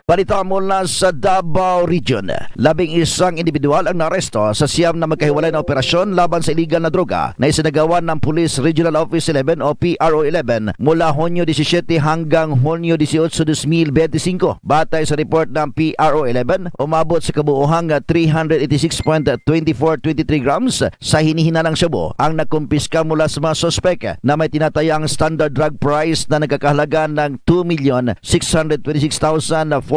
Balita mula sa Davao Region. 11 individual ang naresto sa siyam na magkahiwalay na operasyon laban sa iligal na droga na isinagawa ng Police Regional Office 11 o PRO 11 mula Hunyo 17 hanggang Hunyo 18, 2025. Batay sa report ng PRO 11, umabot sa kabuuhang 386.2423 grams sa hinihinalang shabu ang nakumpiska mula sa mga sospek na may tinatayang standard drug price na nagkakahalaga ng 2,626,447.64.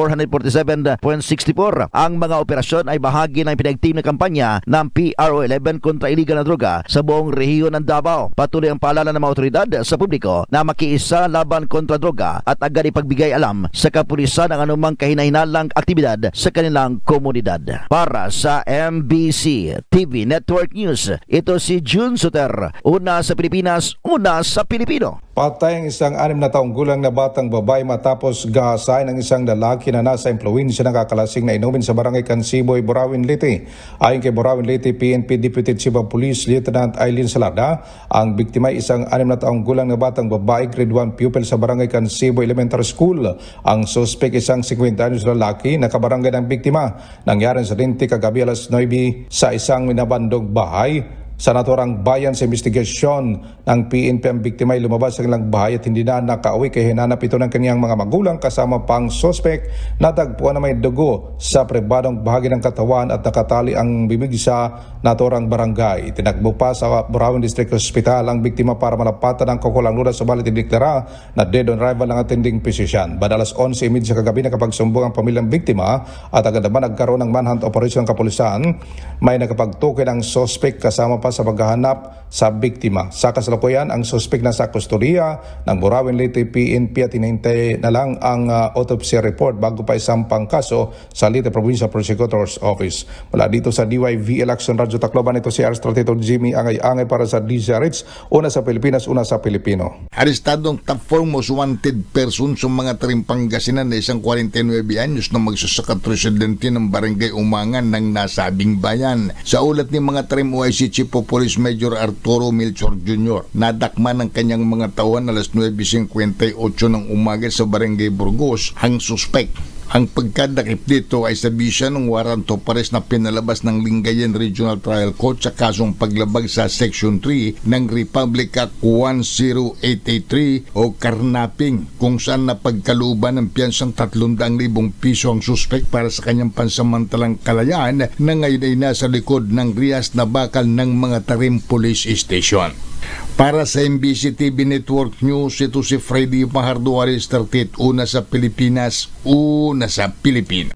Ang mga operasyon ay bahagi ng pinagteam na kampanya ng PRO 11 kontra iligal na droga sa buong rehiyon ng Davao. Patuloy ang paalala ng mga otoridad sa publiko na makiisa laban kontra droga at agad ipagbigay alam sa kapulisan ang anumang kahinahinalang aktibidad sa kanilang komunidad. Para sa MBC TV Network News, ito si June Suter. Una sa Pilipinas, una sa Pilipino. Patay ang isang 6 na taong gulang na batang babae matapos gahasain ng isang lalaki na nasa impluwensya ng kakalasing na inumin sa barangay Kansiboy, Burawin, Leyte. Ayon kay Burawin Leyte PNP Deputy Chief of Police Lieutenant Aileen Salada, ang biktima ay isang 6 na taong gulang na batang babae, grade 1 pupil sa barangay Kansiboy Elementary School. Ang suspect isang 50 anyos lalaki na kabarangay ng biktima. Nangyari sa Leyte kagabi alas 9 sa isang minabandong bahay. Sa naturang bayan sa investigasyon ng PNP, ang biktima ay lumabas sa kanilang bahay at hindi na nakauwi kaya hinanap ito ng kanyang mga magulang kasama pang suspect. Natagpuan na may dugo sa pribadong bahagi ng katawan at nakatali ang bibig sa naturang barangay. Tinakbo pa sa Burawin District Hospital ang biktima para malapatan ang kukulang lunas, subalit ideklara na dead on arrival ng attending physician. Badalas 11:30 sa kagabi nakapagsumbong ang pamilyang biktima at agad naman nagkaroon ng manhunt operation ng kapulisan. May nakapagtukoy ng suspect kasama pa sa paghahanap sa biktima. Sa kasalukuyan, ang suspect na sa kustodiya ng Burawin Leyte PNP at hinihintay na lang ang autopsy report bago pa isampang kaso sa Leyte Provincial Prosecutor's Office. Mula dito sa DYV Election Radio Tacloban, ito si Arstratetor Jimmy Angay-Angay para sa DZRH, una sa Pilipinas, una sa Pilipino. Arestadong top foremost wanted person sa mga Pangasinan na isang 49 anyos na magsasaka presidente ng Barangay Umangan ng nasabing bayan. Sa ulat ni mga OIC Chief of Police Major Arturo Melchor Jr., nadakma ng kanyang mga tauhan alas 9:58 ng umaga sa Barangay Burgos ang suspect. Ang pagkadakip dito ay sabisya ng warrant of arrest na pinalabas ng Lingayen Regional Trial Court sa kasong paglabag sa Section 3 ng Republic Act 10883 o karnaping, kung saan napagkaluban ng piyansang 300,000 piso ang suspect para sa kanyang pansamantalang kalayaan na ngayon ay nasa likod ng rihas na bakal ng mga Tarim Police Station. Para sa MBC TV Network News, ito si Freddy Mahardo, una sa Pilipinas, una sa Pilipino.